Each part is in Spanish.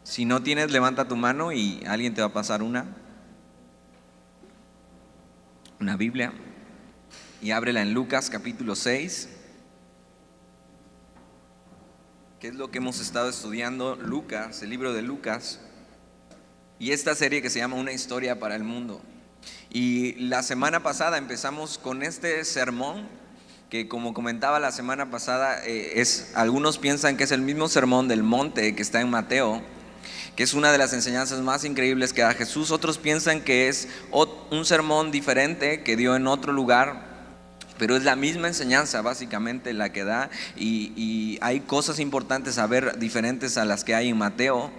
Si no tienes, levanta tu mano y alguien te va a pasar una Biblia, y ábrela en Lucas capítulo 6, que es lo que hemos estado estudiando, Lucas, el libro de Lucas, y esta serie que se llama Una historia para el mundo. Y la semana pasada empezamos con este sermón que, como comentaba la semana pasada, algunos piensan que es el mismo sermón del monte que está en Mateo, que es una de las enseñanzas más increíbles que da Jesús. Otros piensan que es un sermón diferente que dio en otro lugar, pero es la misma enseñanza básicamente la que da, y hay cosas importantes a ver diferentes a las que hay en Mateo.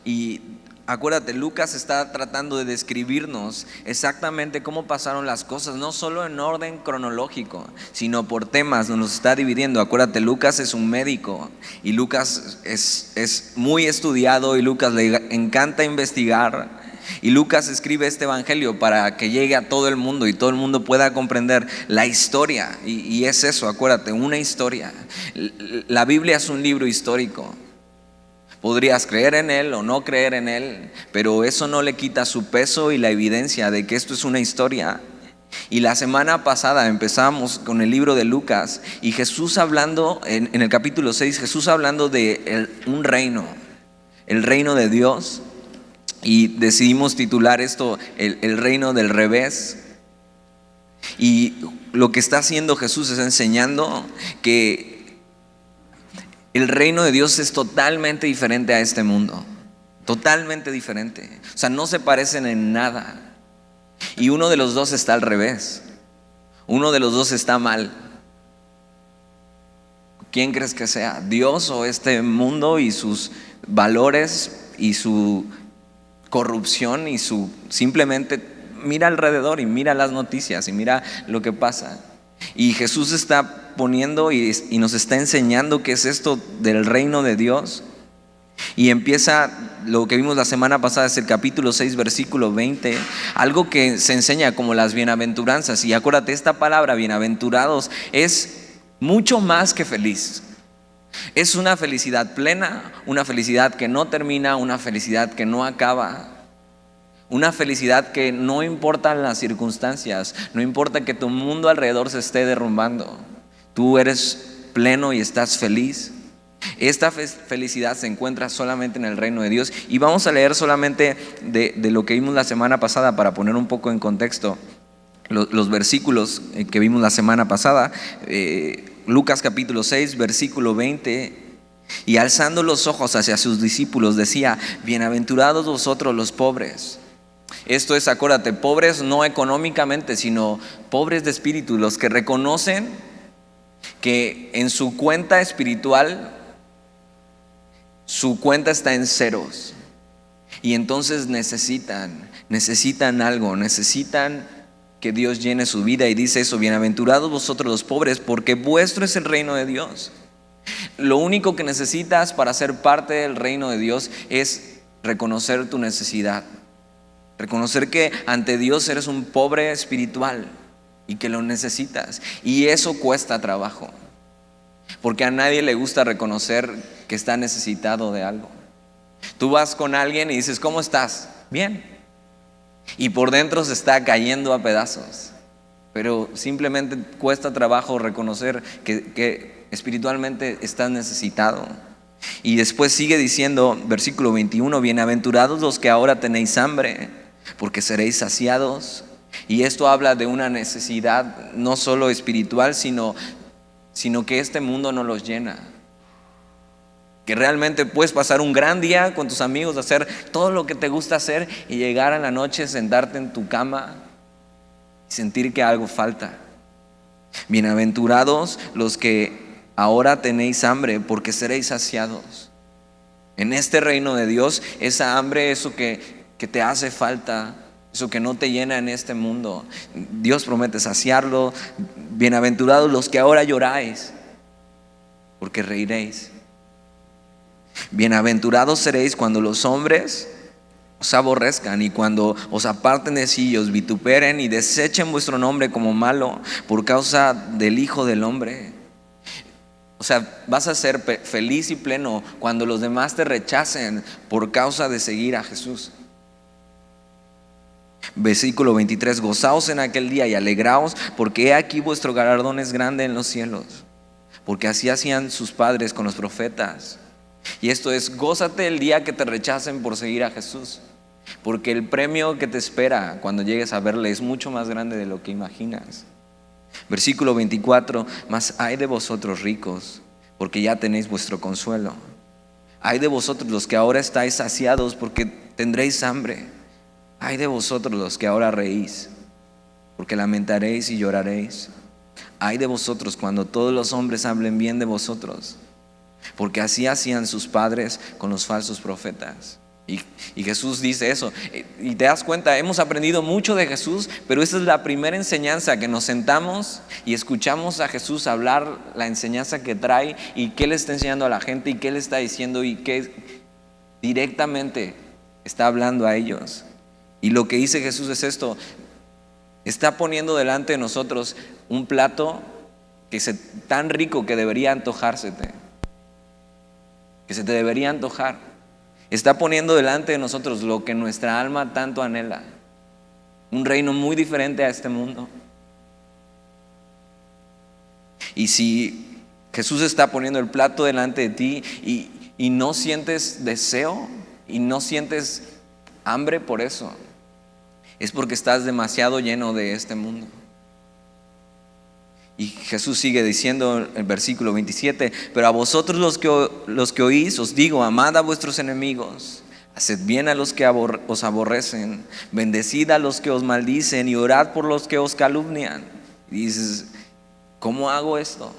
Y acuérdate, Lucas está tratando de describirnos exactamente cómo pasaron las cosas, no solo en orden cronológico, sino por temas, nos está dividiendo. Acuérdate, Lucas es un médico y Lucas es muy estudiado, y Lucas le encanta investigar, y Lucas escribe este evangelio para que llegue a todo el mundo y todo el mundo pueda comprender la historia. Y es eso, acuérdate, una historia. La Biblia es un libro histórico. Podrías creer en él o no creer en él, pero eso no le quita su peso y la evidencia de que esto es una historia. Y la semana pasada empezamos con el libro de Lucas, y Jesús hablando, en el capítulo 6, Jesús hablando de un reino, el reino de Dios, y decidimos titular esto el reino del revés. Y lo que está haciendo Jesús es enseñando que el reino de Dios es totalmente diferente a este mundo, totalmente diferente. O sea, no se parecen en nada. Y uno de los dos está al revés, uno de los dos está mal. ¿Quién crees que sea? ¿Dios o este mundo y sus valores y su corrupción y su simplemente mira alrededor y mira las noticias y mira lo que pasa? Y Jesús está poniendo y nos está enseñando qué es esto del reino de Dios. Y empieza lo que vimos la semana pasada, es el capítulo 6, versículo 20, algo que se enseña como las bienaventuranzas. Y acuérdate, esta palabra bienaventurados es mucho más que feliz. Es una felicidad plena, una felicidad que no termina, una felicidad que no acaba. Una felicidad que no importan las circunstancias, no importa que tu mundo alrededor se esté derrumbando, tú eres pleno y estás feliz. Esta felicidad se encuentra solamente en el reino de Dios. Y vamos a leer solamente de lo que vimos la semana pasada para poner un poco en contexto los versículos que vimos la semana pasada. Lucas capítulo 6, versículo 20. Y alzando los ojos hacia sus discípulos decía: bienaventurados vosotros los pobres. Esto es, acuérdate, pobres no económicamente, sino pobres de espíritu, los que reconocen que en su cuenta espiritual, su cuenta está en ceros, y entonces necesitan algo, necesitan que Dios llene su vida. Y dice eso: bienaventurados vosotros los pobres, porque vuestro es el reino de Dios. Lo único que necesitas para ser parte del reino de Dios es reconocer tu necesidad. Reconocer que ante Dios eres un pobre espiritual y que lo necesitas. Y eso cuesta trabajo, porque a nadie le gusta reconocer que está necesitado de algo. Tú vas con alguien y dices: ¿cómo estás? Bien. Y por dentro se está cayendo a pedazos. Pero simplemente cuesta trabajo reconocer que espiritualmente estás necesitado. Y después sigue diciendo, versículo 21, bienaventurados los que ahora tenéis hambre, porque seréis saciados. Y esto habla de una necesidad no solo espiritual, sino que este mundo no los llena. Que realmente puedes pasar un gran día con tus amigos, hacer todo lo que te gusta hacer, y llegar a la noche, sentarte en tu cama y sentir que algo falta. Bienaventurados los que ahora tenéis hambre, porque seréis saciados. En este reino de Dios, esa hambre, eso que te hace falta, eso que no te llena en este mundo, Dios promete saciarlo. Bienaventurados los que ahora lloráis, porque reiréis. Bienaventurados seréis cuando los hombres os aborrezcan y cuando os aparten de sí y os vituperen y desechen vuestro nombre como malo por causa del Hijo del Hombre. O sea, vas a ser feliz y pleno cuando los demás te rechacen por causa de seguir a Jesús. Versículo 23: gozaos en aquel día y alegraos, porque he aquí vuestro galardón es grande en los cielos, porque así hacían sus padres con los profetas. Y esto es: gózate el día que te rechacen por seguir a Jesús, porque el premio que te espera cuando llegues a verle es mucho más grande de lo que imaginas. Versículo 24: mas ay de vosotros ricos, porque ya tenéis vuestro consuelo. Ay de vosotros los que ahora estáis saciados, porque tendréis hambre. Ay de vosotros los que ahora reís, porque lamentaréis y lloraréis. Ay de vosotros cuando todos los hombres hablen bien de vosotros, porque así hacían sus padres con los falsos profetas. Y Jesús dice eso. Y te das cuenta, hemos aprendido mucho de Jesús, pero esta es la primera enseñanza, que nos sentamos y escuchamos a Jesús hablar la enseñanza que trae y qué le está enseñando a la gente y qué le está diciendo y qué directamente está hablando a ellos. Y lo que dice Jesús es esto: está poniendo delante de nosotros un plato tan rico que debería antojársete, que se te debería antojar. Está poniendo delante de nosotros lo que nuestra alma tanto anhela, un reino muy diferente a este mundo. Y si Jesús está poniendo el plato delante de ti y no sientes deseo y no sientes hambre por eso, es porque estás demasiado lleno de este mundo. Y Jesús sigue diciendo en el versículo 27: pero a vosotros los que oís os digo, amad a vuestros enemigos, haced bien a los que os aborrecen, bendecid a los que os maldicen y orad por los que os calumnian. Y dices: ¿cómo hago esto?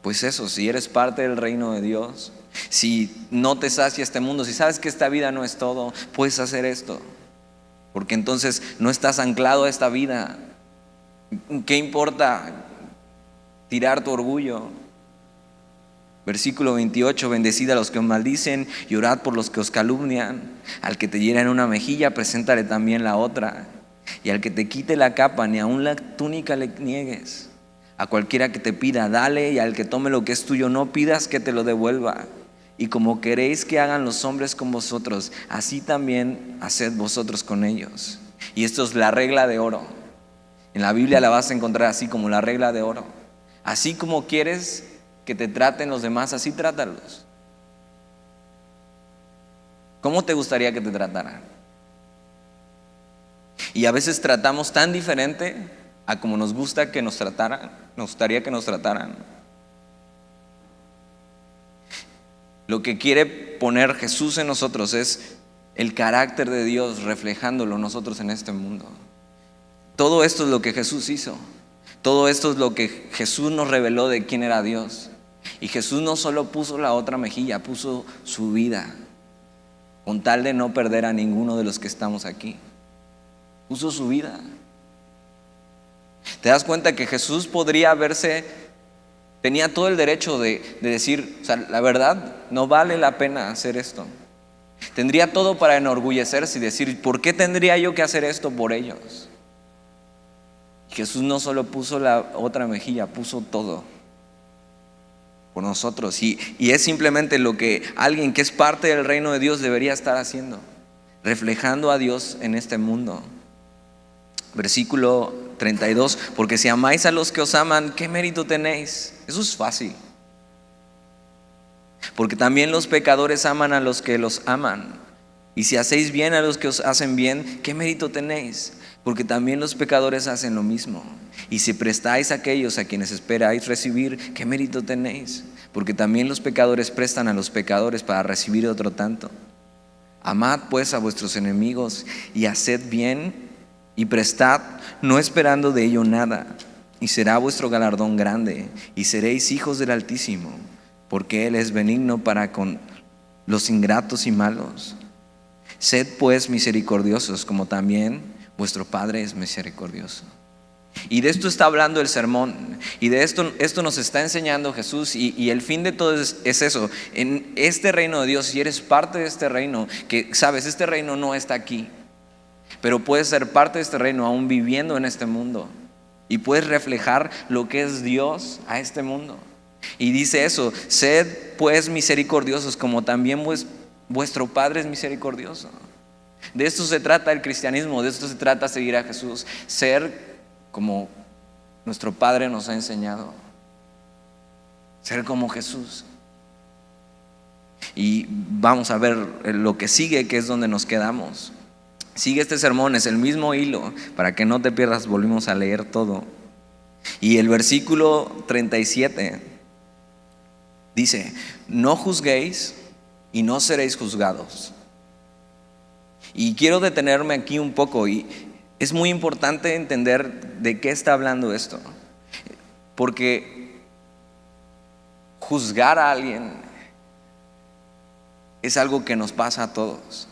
Pues eso, si eres parte del reino de Dios, si no te sacia este mundo, si sabes que esta vida no es todo, puedes hacer esto, porque entonces no estás anclado a esta vida. ¿Qué importa tirar tu orgullo? Versículo 28: bendecid a los que os maldicen y orad por los que os calumnian. Al que te hiera en una mejilla, preséntale también la otra. Y al que te quite la capa, ni aun la túnica le niegues. A cualquiera que te pida, dale, y al que tome lo que es tuyo, no pidas que te lo devuelva. Y como queréis que hagan los hombres con vosotros, así también haced vosotros con ellos. Y esto es la regla de oro. En la Biblia la vas a encontrar así, como la regla de oro. Así como quieres que te traten los demás, así trátalos. ¿Cómo te gustaría que te trataran? Y a veces tratamos tan diferente a como nos gusta que nos trataran, nos gustaría que nos trataran. Lo que quiere poner Jesús en nosotros es el carácter de Dios, reflejándolo nosotros en este mundo. Todo esto es lo que Jesús hizo. Todo esto es lo que Jesús nos reveló de quién era Dios. Y Jesús no solo puso la otra mejilla, puso su vida, con tal de no perder a ninguno de los que estamos aquí. Puso su vida. ¿Te das cuenta que Jesús tenía todo el derecho de decir, o sea, la verdad, no vale la pena hacer esto? Tendría todo para enorgullecerse y decir, ¿por qué tendría yo que hacer esto por ellos? Jesús no solo puso la otra mejilla, puso todo por nosotros. Y es simplemente lo que alguien que es parte del reino de Dios debería estar haciendo, reflejando a Dios en este mundo. Versículo 32: porque si amáis a los que os aman, ¿qué mérito tenéis? Eso es fácil. Porque también los pecadores aman a los que los aman. Y si hacéis bien a los que os hacen bien, ¿qué mérito tenéis? Porque también los pecadores hacen lo mismo. Y si prestáis a aquellos a quienes esperáis recibir, ¿qué mérito tenéis? Porque también los pecadores prestan a los pecadores para recibir otro tanto. Amad pues a vuestros enemigos y haced bien y prestad, no esperando de ello nada, y será vuestro galardón grande, y seréis hijos del Altísimo, porque Él es benigno para con los ingratos y malos. Sed pues misericordiosos, como también vuestro Padre es misericordioso. Y de esto está hablando el sermón, y de esto nos está enseñando Jesús, y el fin de todo es eso. En este reino de Dios, si eres parte de este reino, que sabes, este reino no está aquí, pero puedes ser parte de este reino aún viviendo en este mundo, y puedes reflejar lo que es Dios a este mundo. Y dice eso: sed pues misericordiosos como también vuestro Padre es misericordioso. De esto se trata el cristianismo, de esto se trata seguir a Jesús, ser como nuestro Padre nos ha enseñado, ser como Jesús. Y vamos a ver lo que sigue, que es donde nos quedamos. Sigue este sermón, es el mismo hilo, para que no te pierdas. Volvimos a leer todo. Y el versículo 37 dice: no juzguéis y no seréis juzgados. Y quiero detenerme aquí un poco, y es muy importante entender de qué está hablando esto, porque juzgar a alguien es algo que nos pasa a todos.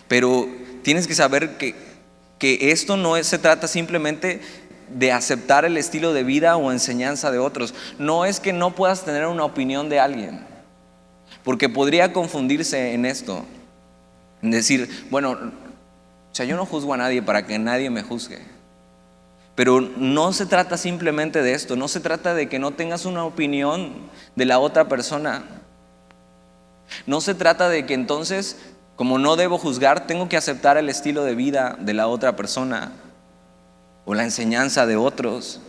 Pero tienes que saber que esto no se trata simplemente de aceptar el estilo de vida o enseñanza de otros. No es que no puedas tener una opinión de alguien, porque podría confundirse en esto, en decir, bueno, o sea, yo no juzgo a nadie para que nadie me juzgue. Pero no se trata simplemente de esto, no se trata de que no tengas una opinión de la otra persona. No se trata de que entonces, como no debo juzgar, tengo que aceptar el estilo de vida de la otra persona o la enseñanza de otros.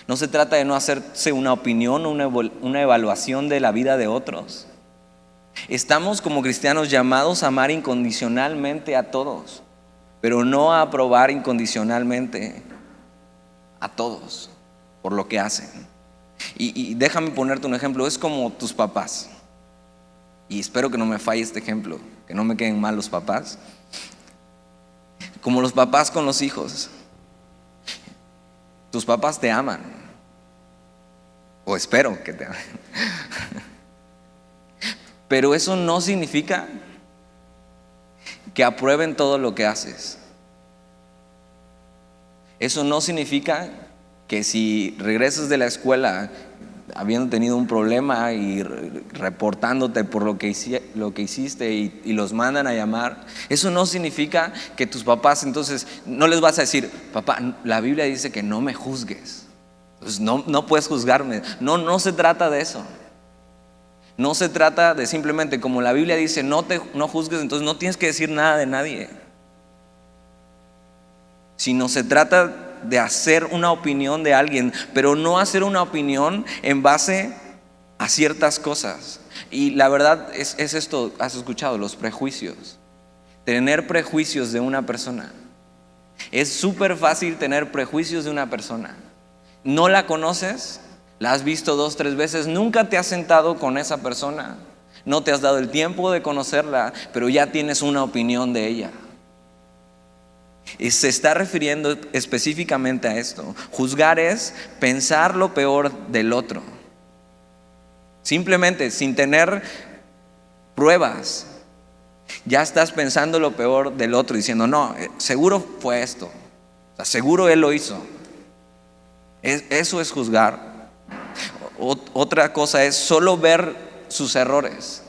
No se trata de no hacerse una opinión o una evaluación de la vida de otros. Estamos como cristianos llamados a amar incondicionalmente a todos, pero no a aprobar incondicionalmente a todos por lo que hacen. Y déjame ponerte un ejemplo. Es como tus papás. Y espero que no me falle este ejemplo, que no me queden mal los papás. Como los papás con los hijos. Tus papás te aman, o espero que te amen. Pero eso no significa que aprueben todo lo que haces. Eso no significa que si regresas de la escuela habiendo tenido un problema y reportándote por lo que hiciste y los mandan a llamar, eso no significa que tus papás, entonces no les vas a decir: papá, la Biblia dice que no me juzgues, entonces no puedes juzgarme. No se trata de eso. No se trata de simplemente, como la Biblia dice, no juzgues, entonces no tienes que decir nada de nadie. Sino se trata de hacer una opinión de alguien, pero no hacer una opinión en base a ciertas cosas. Y la verdad es esto, has escuchado, los prejuicios. Tener prejuicios de una persona. Es súper fácil tener prejuicios de una persona. No la conoces, la has visto 2, 3 veces, nunca te has sentado con esa persona, no te has dado el tiempo de conocerla, pero ya tienes una opinión de ella. Y se está refiriendo específicamente a esto. Juzgar es pensar lo peor del otro, simplemente sin tener pruebas. Ya estás pensando lo peor del otro, diciendo: no, seguro fue esto, o sea, seguro él lo hizo. Eso es juzgar. Otra cosa es solo ver sus errores.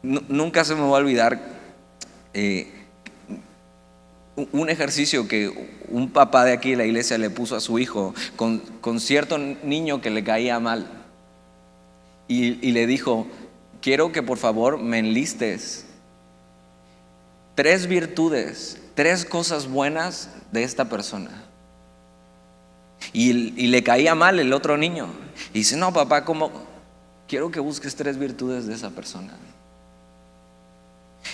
Nunca se me va a olvidar un ejercicio que un papá de aquí de la iglesia le puso a su hijo con cierto niño que le caía mal, y le dijo: quiero que por favor me enlistes 3 virtudes, 3 cosas buenas de esta persona. Y le caía mal el otro niño. Y dice: no, papá, ¿cómo? Quiero que busques 3 virtudes de esa persona.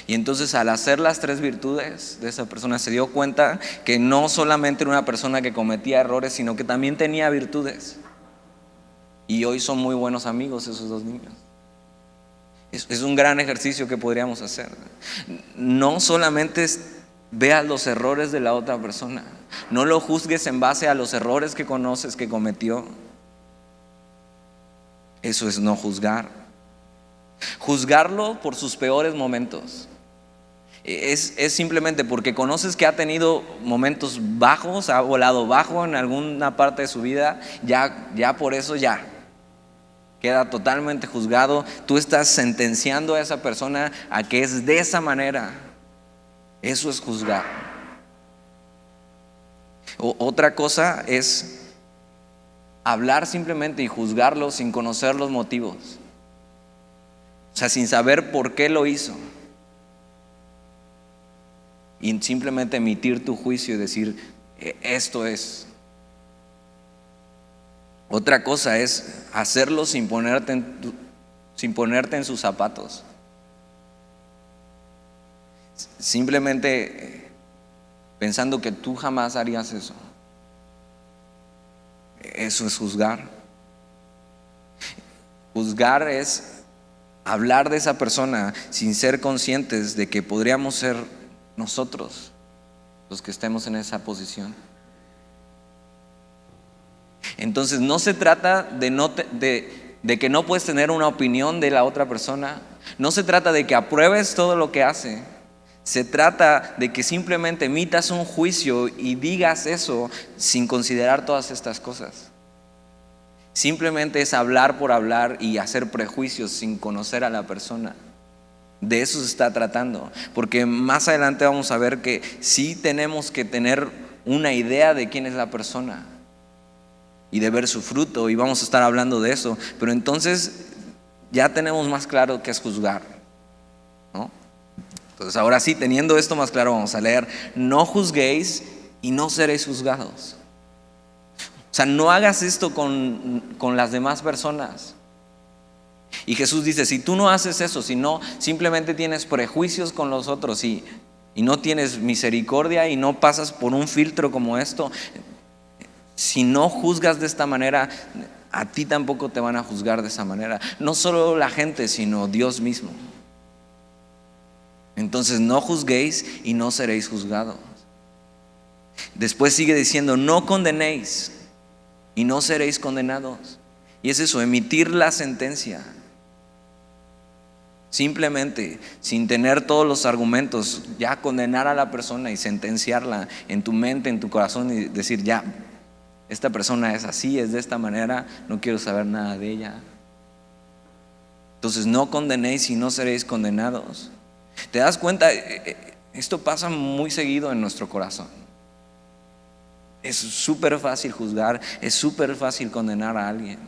Y entonces, al hacer las 3 virtudes de esa persona, se dio cuenta que no solamente era una persona que cometía errores, sino que también tenía virtudes. Y hoy son muy buenos amigos esos 2 niños. Es un gran ejercicio que podríamos hacer. No solamente veas los errores de la otra persona, no lo juzgues en base a los errores que conoces que cometió. Eso es no juzgar. Juzgarlo por sus peores momentos es simplemente porque conoces que ha tenido momentos bajos, ha volado bajo en alguna parte de su vida. Ya por eso ya queda totalmente juzgado. Tú estás sentenciando a esa persona a que es de esa manera. Eso es juzgar. Otra cosa es hablar simplemente y juzgarlo sin conocer los motivos. O sea, sin saber por qué lo hizo. Y simplemente emitir tu juicio y decir, esto es. Otra cosa es hacerlo sin ponerte en sus zapatos. Simplemente pensando que tú jamás harías eso. Eso es juzgar. Juzgar es hablar de esa persona sin ser conscientes de que podríamos ser nosotros los que estemos en esa posición. Entonces no se trata de que no puedes tener una opinión de la otra persona. No se trata de que apruebes todo lo que hace. Se trata de que simplemente emitas un juicio y digas eso sin considerar todas estas cosas. Simplemente es hablar por hablar y hacer prejuicios sin conocer a la persona. De eso se está tratando, porque más adelante vamos a ver que sí tenemos que tener una idea de quién es la persona y de ver su fruto, y vamos a estar hablando de eso. Pero entonces ya tenemos más claro qué es juzgar, ¿no? Entonces ahora sí, teniendo esto más claro, vamos a leer: no juzguéis y no seréis juzgados. O sea, no hagas esto con las demás personas. Y Jesús dice, si tú no haces eso, si no simplemente tienes prejuicios con los otros y no tienes misericordia y no pasas por un filtro como esto, si no juzgas de esta manera, a ti tampoco te van a juzgar de esa manera. No solo la gente, sino Dios mismo. Entonces no juzguéis y no seréis juzgados. Después sigue diciendo, no condenéis y no seréis condenados. Y es eso, emitir la sentencia. Simplemente, sin tener todos los argumentos, ya condenar a la persona y sentenciarla en tu mente, en tu corazón, y decir, ya, esta persona es así, es de esta manera, no quiero saber nada de ella. Entonces no condenéis y no seréis condenados. ¿Te das cuenta? Esto pasa muy seguido en nuestro corazón. Es súper fácil juzgar, es súper fácil condenar a alguien.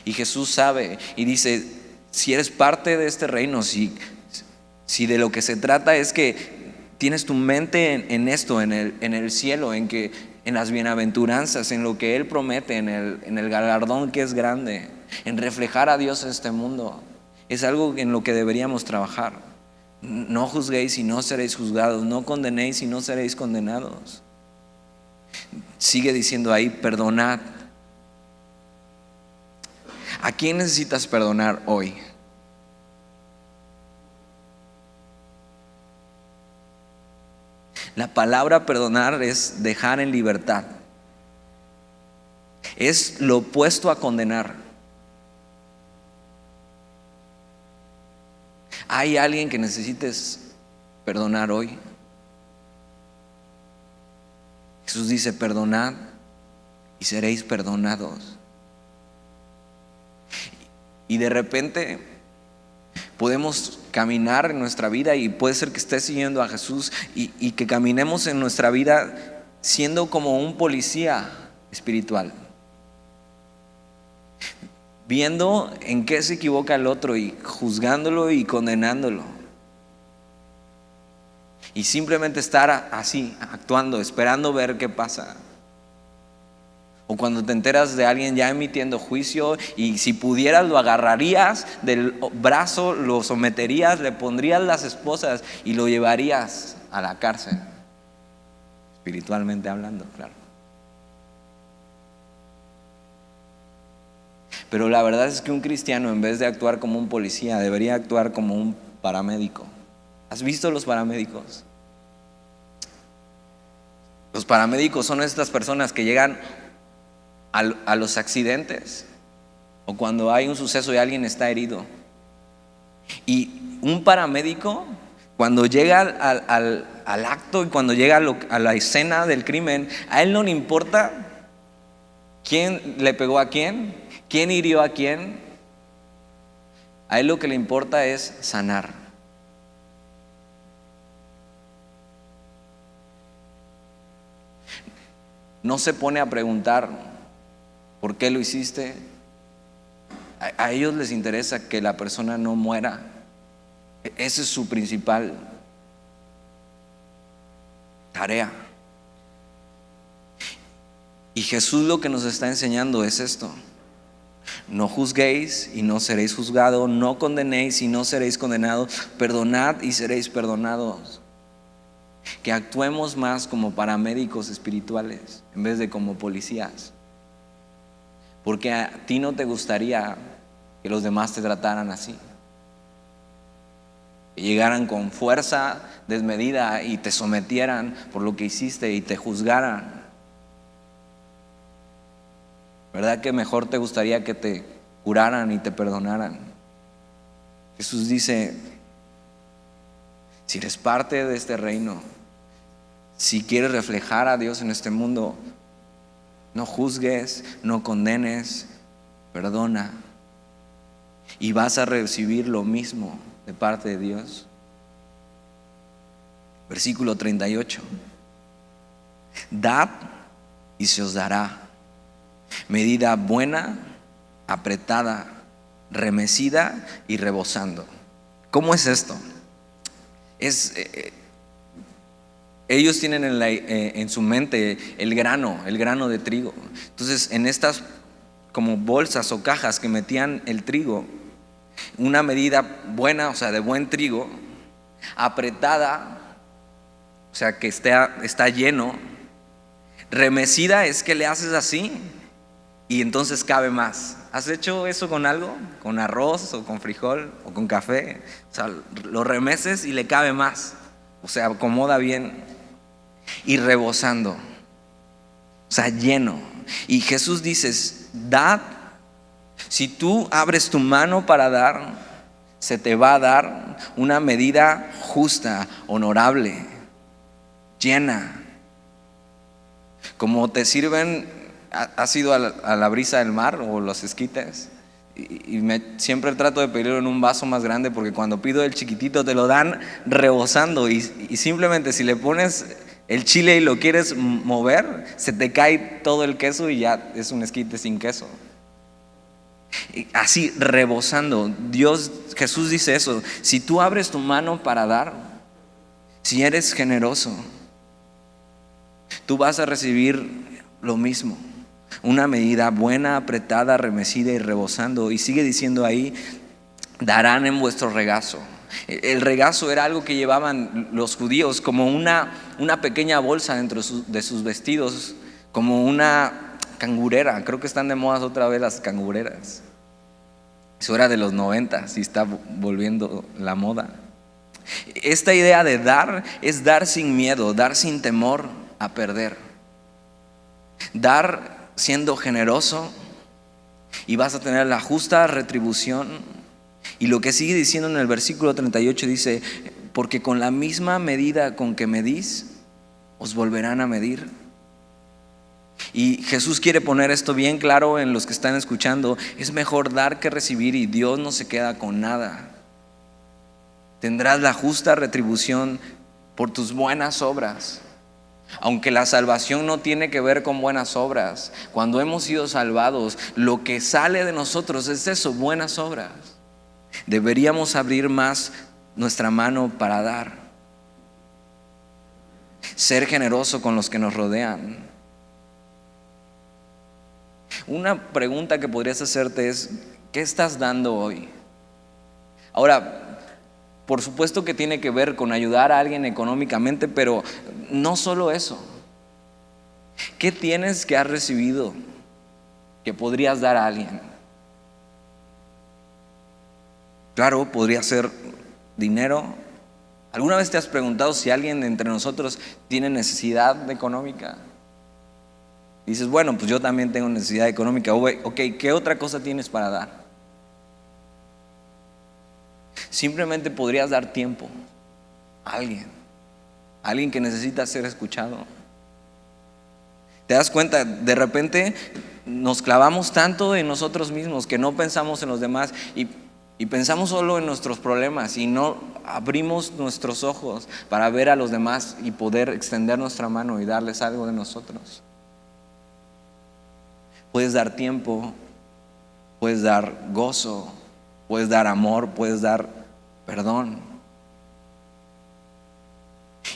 Y Jesús sabe y dice, si eres parte de este reino, si de lo que se trata es que tienes tu mente en esto, en el cielo, en las bienaventuranzas, en lo que Él promete, en el galardón que es grande, en reflejar a Dios en este mundo, es algo en lo que deberíamos trabajar. No juzguéis y no seréis juzgados, no condenéis y no seréis condenados. Sigue diciendo ahí, perdonad. ¿A quién necesitas perdonar hoy? La palabra perdonar es dejar en libertad. Es lo opuesto a condenar. ¿Hay alguien que necesites perdonar hoy? Jesús dice, perdonad y seréis perdonados. Y de repente podemos caminar en nuestra vida, y puede ser que estés siguiendo a Jesús y que caminemos en nuestra vida siendo como un policía espiritual, viendo en qué se equivoca el otro y juzgándolo y condenándolo, y simplemente estar así, actuando, esperando ver qué pasa. O cuando te enteras de alguien ya emitiendo juicio, y si pudieras lo agarrarías del brazo, lo someterías, le pondrías las esposas y lo llevarías a la cárcel, espiritualmente hablando, claro. Pero la verdad es que un cristiano, en vez de actuar como un policía, debería actuar como un paramédico. ¿Has visto los paramédicos? Los paramédicos son estas personas que llegan a los accidentes o cuando hay un suceso y alguien está herido. Y un paramédico, cuando llega al acto y cuando llega a la escena del crimen, a él no le importa quién le pegó a quién hirió a quién. A él lo que le importa es sanar. No se pone a preguntar ¿Por qué lo hiciste? A ellos les interesa que la persona no muera. Esa es su principal tarea. Y Jesús lo que nos está enseñando es esto: no juzguéis y no seréis juzgados, no condenéis y no seréis condenados, perdonad y seréis perdonados. Que actuemos más como paramédicos espirituales en vez de como policías, porque a ti no te gustaría que los demás te trataran así, que llegaran con fuerza desmedida y te sometieran por lo que hiciste y te juzgaran. ¿Verdad que mejor te gustaría que te curaran y te perdonaran? Jesús dice: si eres parte de este reino, si quieres reflejar a Dios en este mundo, no juzgues, no condenes, perdona, y vas a recibir lo mismo de parte de Dios. Versículo 38: dad y se os dará, medida buena, apretada, remecida y rebosando. ¿Cómo es esto? Ellos tienen en su mente el grano de trigo. Entonces, en estas como bolsas o cajas que metían el trigo, una medida buena, o sea, de buen trigo, apretada, o sea, que está lleno. Remecida es que le haces así y entonces cabe más. ¿Has hecho eso con algo? ¿Con arroz o con frijol o con café? O sea, lo remeces y le cabe más, o sea, acomoda bien. Y rebosando, o sea, lleno. Y Jesús dice: dad. Si tú abres tu mano para dar, se te va a dar una medida justa, honorable, llena. Como te sirven, ¿has ido a la brisa del mar o los esquites? Y siempre trato de pedirlo en un vaso más grande, porque cuando pido el chiquitito te lo dan rebosando, y simplemente si le pones el chile y lo quieres mover, se te cae todo el queso y ya es un esquite sin queso. Y así rebosando. Jesús dice eso: si tú abres tu mano para dar, si eres generoso, tú vas a recibir lo mismo, una medida buena, apretada, remecida y rebosando. Y sigue diciendo ahí: darán en vuestro regazo. El regazo era algo que llevaban los judíos como una pequeña bolsa dentro de sus vestidos, como una cangurera. Creo que están de moda otra vez las cangureras. Eso era de los 90 y está volviendo la moda. Esta idea de dar es dar sin miedo, dar sin temor a perder, dar siendo generoso, y vas a tener la justa retribución. Y lo que sigue diciendo en el versículo 38 dice: porque con la misma medida con que medís, os volverán a medir. Y Jesús quiere poner esto bien claro en los que están escuchando: es mejor dar que recibir, y Dios no se queda con nada. Tendrás la justa retribución por tus buenas obras. Aunque la salvación no tiene que ver con buenas obras, cuando hemos sido salvados, lo que sale de nosotros es eso, buenas obras. Deberíamos abrir más nuestra mano para dar, ser generoso con los que nos rodean. Una pregunta que podrías hacerte es: ¿qué estás dando hoy? Ahora, por supuesto que tiene que ver con ayudar a alguien económicamente, pero no solo eso. ¿Qué tienes que has recibido que podrías dar a alguien? Claro, podría ser dinero. ¿Alguna vez te has preguntado si alguien entre nosotros tiene necesidad económica? Dices: bueno, pues yo también tengo necesidad económica. Ok, ¿qué otra cosa tienes para dar? Simplemente podrías dar tiempo a alguien que necesita ser escuchado. ¿Te das cuenta? De repente nos clavamos tanto en nosotros mismos que no pensamos en los demás, y pensamos solo en nuestros problemas, y no abrimos nuestros ojos para ver a los demás y poder extender nuestra mano y darles algo de nosotros. puedes dar tiempo, puedes dar gozo, puedes dar amor, puedes dar perdón.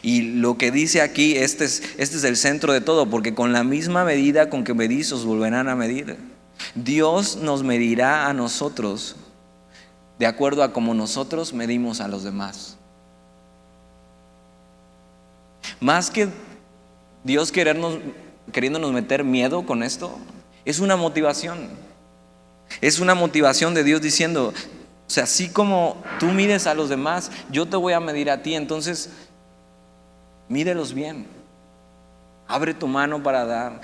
Y lo que dice aquí, este es el centro de todo, porque con la misma medida con que medís os volverán a medir. Dios nos medirá a nosotros de acuerdo a cómo nosotros medimos a los demás. Más que Dios queriéndonos meter miedo con esto, es una motivación. Es una motivación de Dios diciendo, o sea, así como tú mides a los demás, yo te voy a medir a ti. Entonces, mídelos bien. Abre tu mano para dar.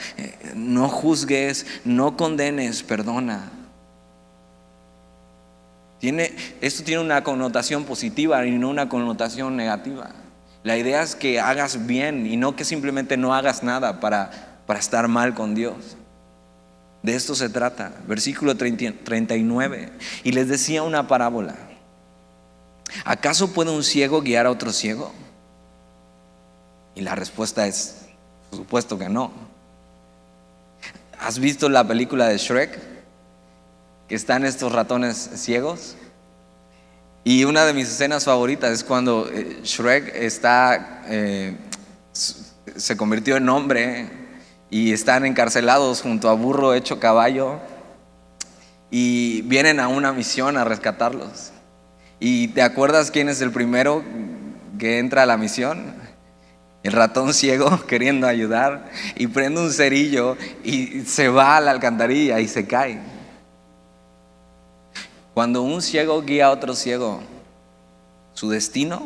No juzgues, no condenes, perdona. Esto tiene una connotación positiva y no una connotación negativa. La idea es que hagas bien y no que simplemente no hagas nada para estar mal con Dios. De esto se trata. Versículo 39. Y les decía una parábola. ¿Acaso puede un ciego guiar a otro ciego? Y la respuesta es, por supuesto que no. ¿Has visto la película de Shrek? Que están estos ratones ciegos. Y una de mis escenas favoritas es cuando Shrek se convirtió en hombre y están encarcelados junto a burro hecho caballo y vienen a una misión a rescatarlos. ¿Y te acuerdas quién es el primero que entra a la misión? El ratón ciego queriendo ayudar, y prende un cerillo y se va a la alcantarilla y se cae. Cuando un ciego guía a otro ciego, su destino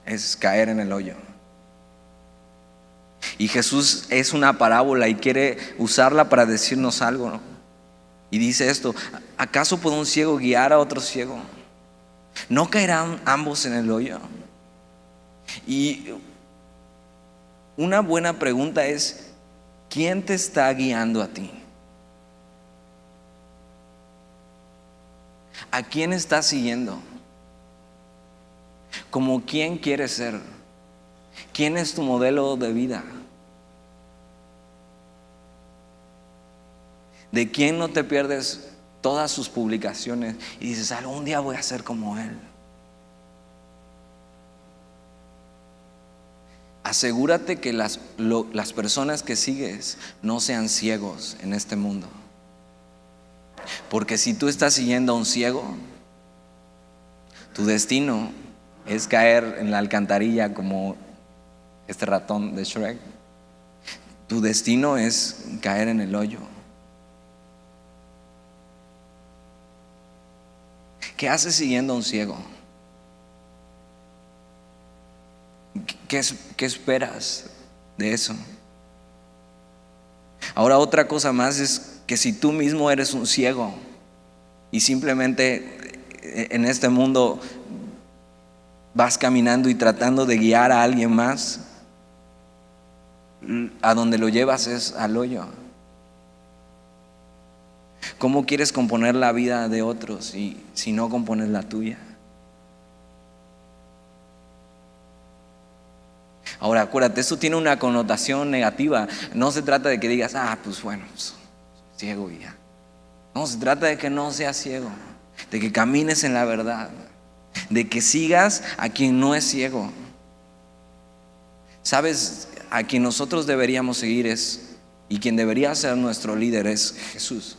es caer en el hoyo. Y Jesús es una parábola y quiere usarla para decirnos algo, ¿no? Y dice esto: ¿acaso puede un ciego guiar a otro ciego? ¿No caerán ambos en el hoyo? Y una buena pregunta es: ¿quién te está guiando a ti? ¿A quién estás siguiendo? ¿Cómo quién quieres ser? ¿Quién es tu modelo de vida? ¿De quién no te pierdes todas sus publicaciones y dices, algún día voy a ser como él? Asegúrate que las personas que sigues no sean ciegos en este mundo. Porque si tú estás siguiendo a un ciego, tu destino es caer en la alcantarilla como este ratón de Shrek. Tu destino es caer en el hoyo. ¿Qué haces siguiendo a un ciego? ¿Qué esperas de eso? Ahora, otra cosa más es que si tú mismo eres un ciego y simplemente en este mundo vas caminando y tratando de guiar a alguien más, a donde lo llevas es al hoyo. ¿Cómo quieres componer la vida de otros si no compones la tuya? Ahora, acuérdate, esto tiene una connotación negativa. No se trata de que digas, pues bueno, ciego y ya. No, se trata de que no seas ciego, de que camines en la verdad, de que sigas a quien no es ciego. ¿Sabes? A quien nosotros deberíamos seguir y quien debería ser nuestro líder es Jesús.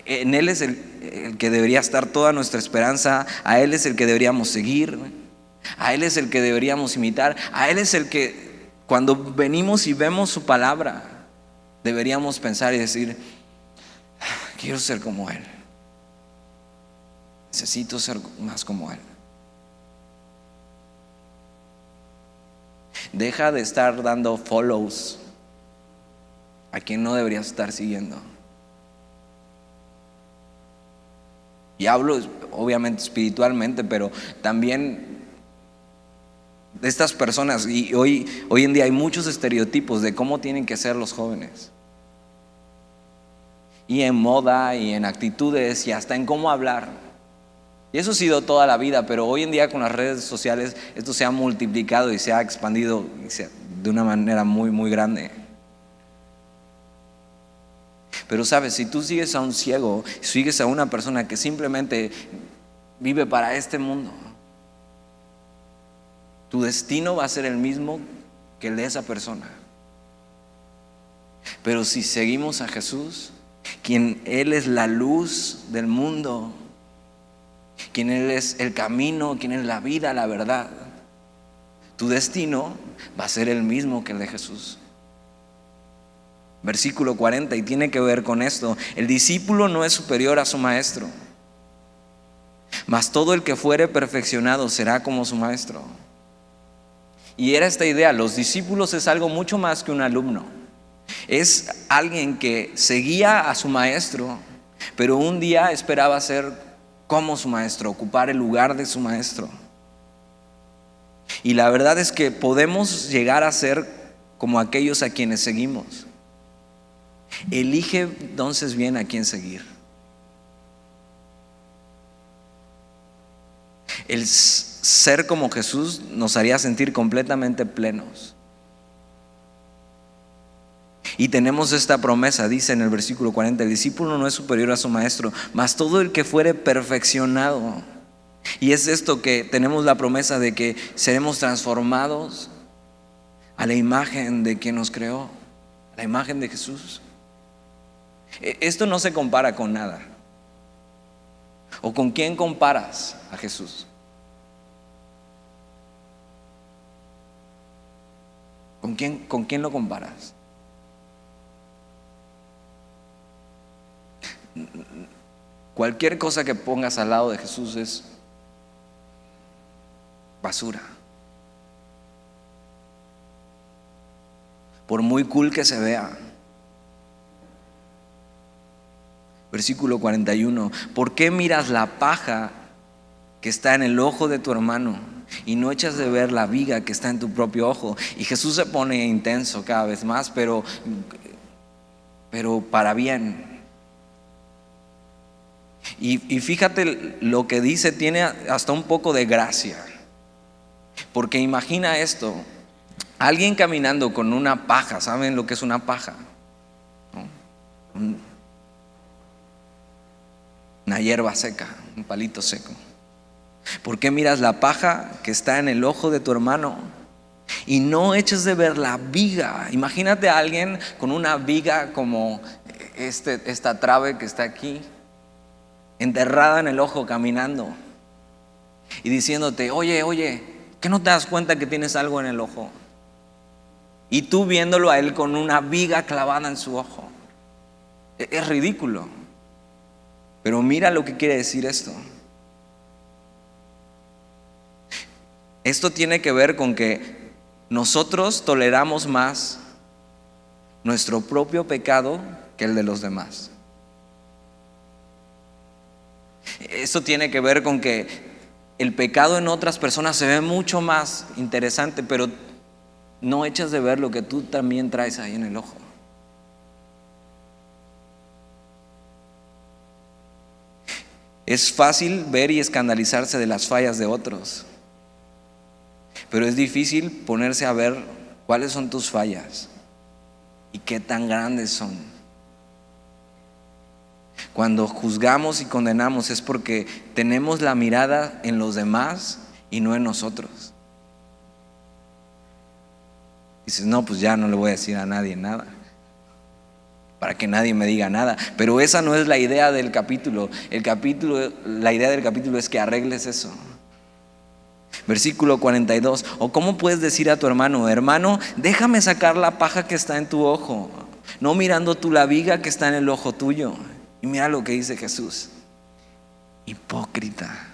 En Él es el que debería estar toda nuestra esperanza. A Él es el que deberíamos seguir. A Él es el que deberíamos imitar. A Él es el que cuando venimos y vemos su palabra deberíamos pensar y decir, quiero ser como Él. Necesito ser más como Él. Deja de estar dando follows a quien no deberías estar siguiendo. Y hablo obviamente espiritualmente, pero también de estas personas. Y hoy en día hay muchos estereotipos de cómo tienen que ser los jóvenes. Y en moda, y en actitudes, y hasta en cómo hablar. Y eso ha sido toda la vida, pero hoy en día con las redes sociales esto se ha multiplicado y se ha expandido de una manera muy, muy grande. Pero sabes, si tú sigues a un ciego, sigues a una persona que simplemente vive para este mundo, tu destino va a ser el mismo que el de esa persona. Pero si seguimos a Jesús, quien Él es la luz del mundo, quien Él es el camino, quien es la vida, la verdad, tu destino va a ser el mismo que el de Jesús. Versículo 40, y tiene que ver con esto: el discípulo no es superior a su maestro, mas todo el que fuere perfeccionado será como su maestro. Y era esta idea: los discípulos es algo mucho más que un alumno. Es alguien que seguía a su maestro, pero un día esperaba ser como su maestro, ocupar el lugar de su maestro. Y la verdad es que podemos llegar a ser como aquellos a quienes seguimos. Elige entonces bien a quién seguir. El ser como Jesús nos haría sentir completamente plenos. Y tenemos esta promesa, dice en el versículo 40: el discípulo no es superior a su maestro, mas todo el que fuere perfeccionado. Y es esto que tenemos la promesa de que seremos transformados a la imagen de quien nos creó, a la imagen de Jesús. Esto no se compara con nada. ¿O con quién comparas a Jesús? ¿Con quién lo comparas? Cualquier cosa que pongas al lado de Jesús es basura. Por muy cool que se vea. Versículo 41: ¿por qué miras la paja que está en el ojo de tu hermano y no echas de ver la viga que está en tu propio ojo? Y Jesús se pone intenso cada vez más, pero para bien. Y fíjate lo que dice, tiene hasta un poco de gracia. Porque imagina esto: alguien caminando con una paja. ¿Saben lo que es una paja? ¿No? Una hierba seca, un palito seco. ¿Por qué miras la paja que está en el ojo de tu hermano y no eches de ver la viga? Imagínate a alguien con una viga como esta trave que está aquí, enterrada en el ojo, caminando y diciéndote: oye, ¿qué no te das cuenta que tienes algo en el ojo? Y tú viéndolo a él con una viga clavada en su ojo. Es ridículo. Pero mira lo que quiere decir esto. Esto tiene que ver con que nosotros toleramos más nuestro propio pecado que el de los demás. Esto tiene que ver con que el pecado en otras personas se ve mucho más interesante, pero no echas de ver lo que tú también traes ahí en el ojo. Es fácil ver y escandalizarse de las fallas de otros, pero es difícil ponerse a ver cuáles son tus fallas y qué tan grandes son. Cuando juzgamos y condenamos es porque tenemos la mirada en los demás y no en nosotros. Dices: no, pues ya no le voy a decir a nadie nada, para que nadie me diga nada. Pero esa no es la idea del capítulo. La idea del capítulo es que arregles eso. Versículo 42: ¿o cómo puedes decir a tu hermano: hermano, déjame sacar la paja que está en tu ojo, no mirando tú la viga que está en el ojo tuyo? Y mira lo que dice Jesús: hipócrita.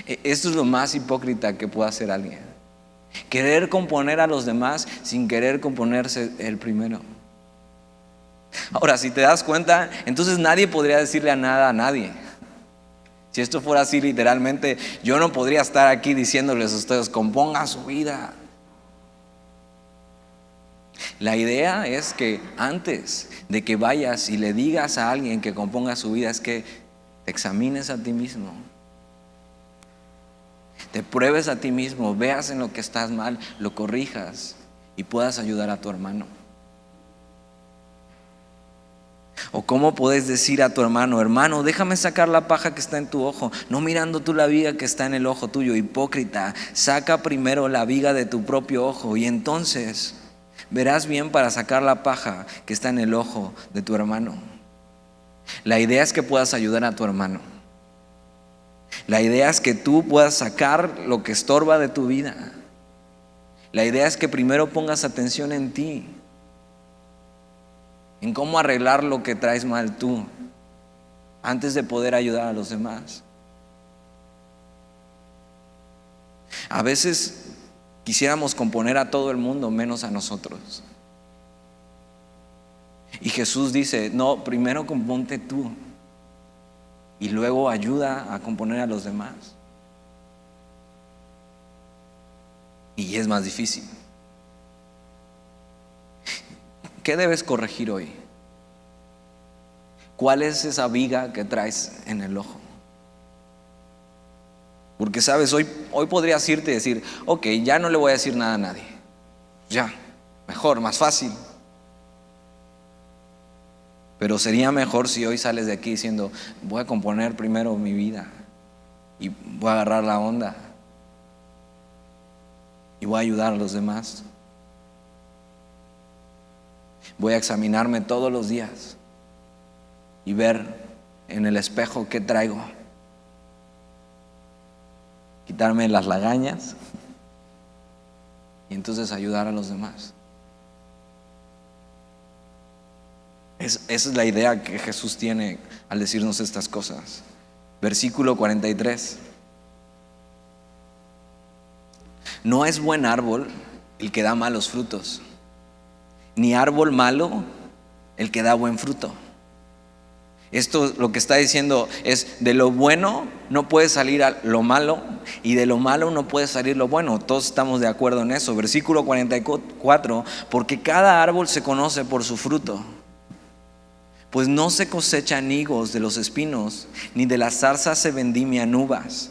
Esto es lo más hipócrita que puede hacer alguien: querer componer a los demás sin querer componerse el primero. Ahora, si te das cuenta, entonces nadie podría decirle nada a nadie. Si esto fuera así literalmente, yo no podría estar aquí diciéndoles a ustedes: compongan su vida. La idea es que antes de que vayas y le digas a alguien que componga su vida, es que te examines a ti mismo. Te pruebes a ti mismo, veas en lo que estás mal, lo corrijas y puedas ayudar a tu hermano. O cómo puedes decir a tu hermano: hermano, déjame sacar la paja que está en tu ojo, no mirando tú la viga que está en el ojo tuyo. Hipócrita, saca primero la viga de tu propio ojo y entonces verás bien para sacar la paja que está en el ojo de tu hermano. La idea es que puedas ayudar a tu hermano. La idea es que tú puedas sacar lo que estorba de tu vida. La idea es que primero pongas atención en ti, en cómo arreglar lo que traes mal tú, antes de poder ayudar a los demás. A veces quisiéramos componer a todo el mundo menos a nosotros. Y Jesús dice: no, primero componte tú y luego ayuda a componer a los demás. Y es más difícil. ¿Qué debes corregir hoy? ¿Cuál es esa viga que traes en el ojo? Porque sabes, hoy podrías irte y decir: ok, ya no le voy a decir nada a nadie. Ya, mejor, más fácil. Pero sería mejor si hoy sales de aquí diciendo: voy a componer primero mi vida y voy a agarrar la onda y voy a ayudar a los demás. Voy a examinarme todos los días y ver en el espejo qué traigo. Quitarme las lagañas y entonces ayudar a los demás. Esa es la idea que Jesús tiene al decirnos estas cosas. Versículo 43. No es buen árbol el que da malos frutos, ni árbol malo el que da buen fruto. Esto lo que está diciendo es: de lo bueno no puede salir lo malo, y de lo malo no puede salir lo bueno. Todos estamos de acuerdo en eso. Versículo 44. Porque cada árbol se conoce por su fruto. Pues no se cosechan higos de los espinos, ni de las zarzas se vendimian uvas.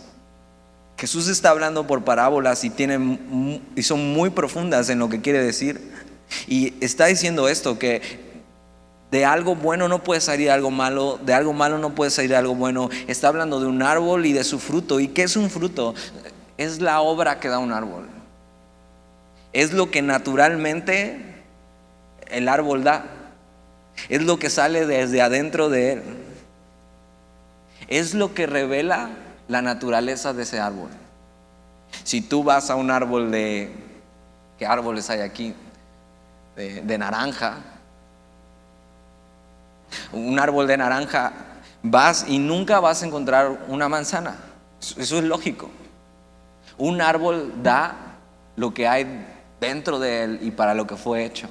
Jesús está hablando por parábolas y son muy profundas en lo que quiere decir. Y está diciendo esto: que de algo bueno no puede salir algo malo, de algo malo no puede salir algo bueno. Está hablando de un árbol y de su fruto. ¿Y qué es un fruto? Es la obra que da un árbol. Es lo que naturalmente el árbol da. Es lo que sale desde adentro de él. Es lo que revela la naturaleza de ese árbol. Si tú vas a un árbol ¿qué árboles hay aquí? De naranja. Un árbol de naranja, vas y nunca vas a encontrar una manzana. Eso es lógico. Un árbol da lo que hay dentro de él y para lo que fue hecho.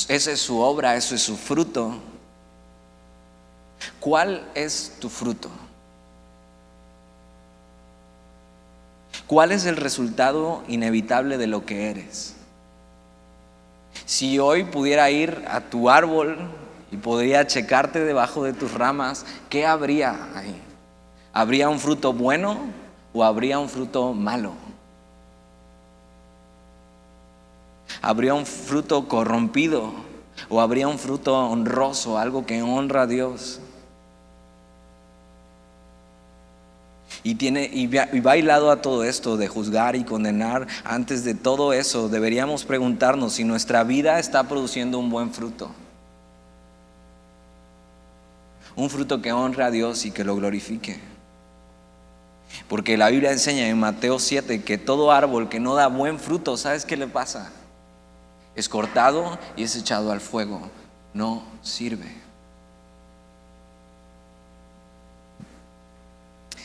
Esa es su obra, eso es su fruto. ¿Cuál es tu fruto? ¿Cuál es el resultado inevitable de lo que eres? Si hoy pudiera ir a tu árbol y podría checarte debajo de tus ramas, ¿qué habría ahí? ¿Habría un fruto bueno o habría un fruto malo? ¿Habría un fruto corrompido o habría un fruto honroso, algo que honra a Dios? Y va hilado a todo esto de juzgar y condenar. Antes de todo eso, deberíamos preguntarnos si nuestra vida está produciendo un buen fruto. Un fruto que honre a Dios y que lo glorifique. Porque la Biblia enseña en Mateo 7 que todo árbol que no da buen fruto, ¿sabes qué le pasa? Es cortado y es echado al fuego. No sirve.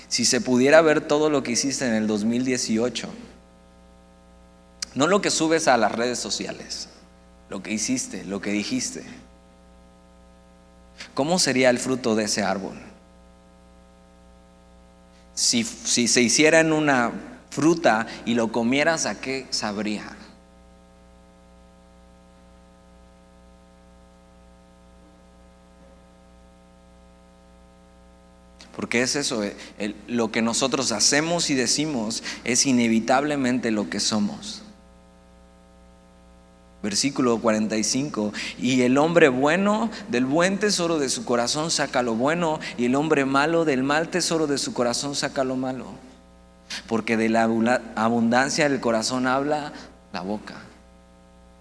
Si se pudiera ver todo lo que hiciste en el 2018, no lo que subes a las redes sociales, lo que hiciste, lo que dijiste, ¿cómo sería el fruto de ese árbol? Si se hiciera en una fruta y lo comieras, ¿a qué sabría? Porque es eso, lo que nosotros hacemos y decimos es inevitablemente lo que somos. Versículo 45: y el hombre bueno del buen tesoro de su corazón saca lo bueno, y el hombre malo del mal tesoro de su corazón saca lo malo. Porque de la abundancia del corazón habla la boca.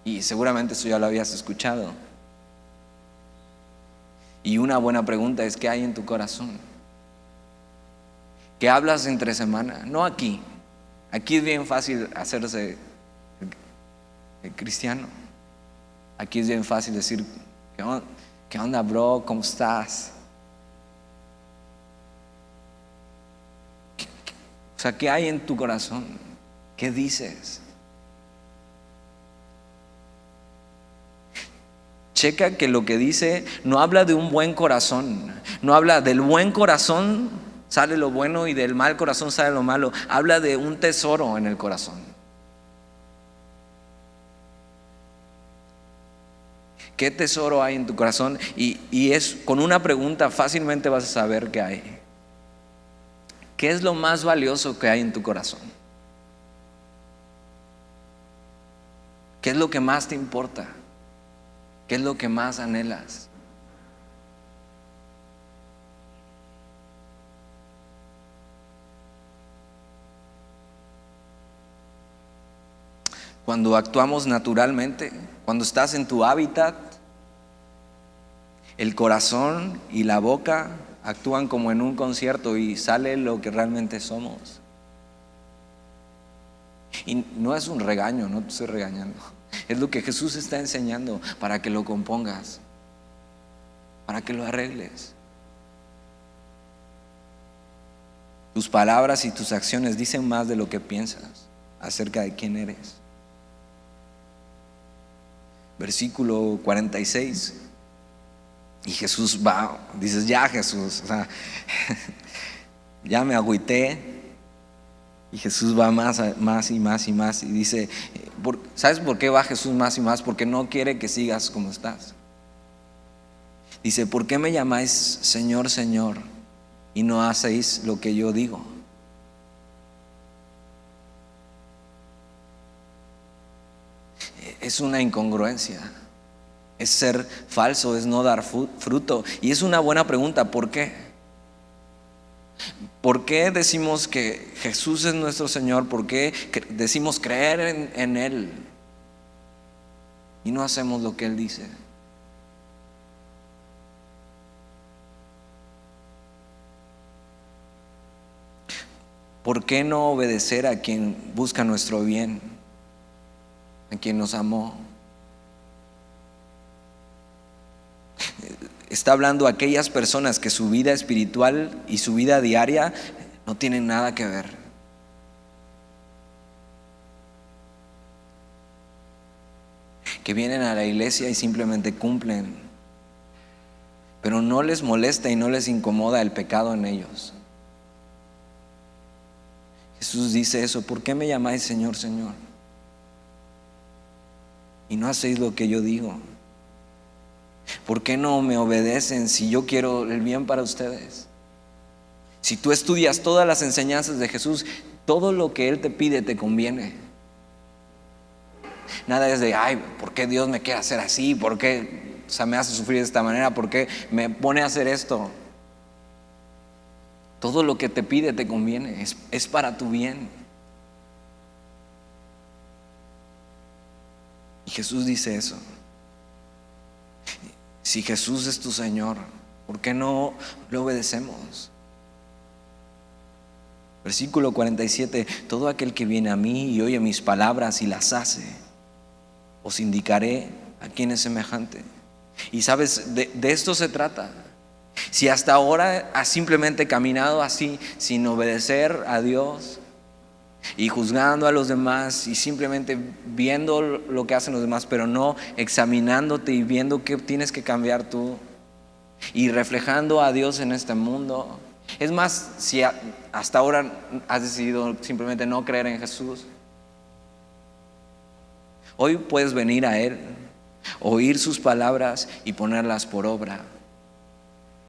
Y seguramente eso ya lo habías escuchado. Y una buena pregunta es: ¿qué hay en tu corazón? ¿Qué hablas entre semana? No aquí. Aquí es bien fácil hacerse el cristiano. Aquí es bien fácil decir: ¿qué onda, bro? ¿Cómo estás? O sea, ¿qué hay en tu corazón? ¿Qué dices? Checa que lo que dice no habla de un buen corazón. No habla del buen corazón sale lo bueno y del mal corazón sale lo malo. Habla de un tesoro en el corazón. ¿Qué tesoro hay en tu corazón? Y es con una pregunta fácilmente vas a saber qué hay. ¿Qué es lo más valioso que hay en tu corazón? ¿Qué es lo que más te importa? ¿Qué es lo que más anhelas? Cuando actuamos naturalmente, cuando estás en tu hábitat, el corazón y la boca actúan como en un concierto y sale lo que realmente somos. Y no es un regaño, no te estoy regañando. Es lo que Jesús está enseñando para que lo compongas, para que lo arregles. Tus palabras y tus acciones dicen más de lo que piensas acerca de quién eres. Versículo 46. Y Jesús va, dices: ya Jesús, o sea, ya me agüité. Y Jesús va más y más y más. Y dice: ¿sabes por qué va Jesús más y más? Porque no quiere que sigas como estás. Dice: ¿por qué me llamáis Señor, Señor, y no hacéis lo que yo digo? Es una incongruencia. Es ser falso, es no dar fruto. Y es una buena pregunta: ¿por qué? ¿Por qué decimos que Jesús es nuestro Señor? ¿Por qué decimos creer en Él y no hacemos lo que Él dice? ¿Por qué no obedecer a quien busca nuestro bien, a quien nos amó? Está hablando a aquellas personas que su vida espiritual y su vida diaria no tienen nada que ver. Que vienen a la iglesia y simplemente cumplen, pero no les molesta y no les incomoda el pecado en ellos. Jesús dice eso: ¿por qué me llamáis Señor, Señor, y no hacéis lo que yo digo? ¿Por qué no me obedecen si yo quiero el bien para ustedes? Si tú estudias todas las enseñanzas de Jesús, todo lo que Él te pide te conviene. Nada es de: ay, ¿por qué Dios me quiere hacer así? ¿Por qué me hace sufrir de esta manera? ¿Por qué me pone a hacer esto? Todo lo que te pide te conviene, es para tu bien. Y Jesús dice eso. Si Jesús es tu Señor, ¿por qué no le obedecemos? Versículo 47: todo aquel que viene a mí y oye mis palabras y las hace, os indicaré a quién es semejante. Y sabes, de esto se trata. Si hasta ahora has simplemente caminado así, sin obedecer a Dios y juzgando a los demás y simplemente viendo lo que hacen los demás, pero no examinándote y viendo qué tienes que cambiar tú y reflejando a Dios en este mundo. Es más, si hasta ahora has decidido simplemente no creer en Jesús, hoy puedes venir a Él, oír sus palabras y ponerlas por obra.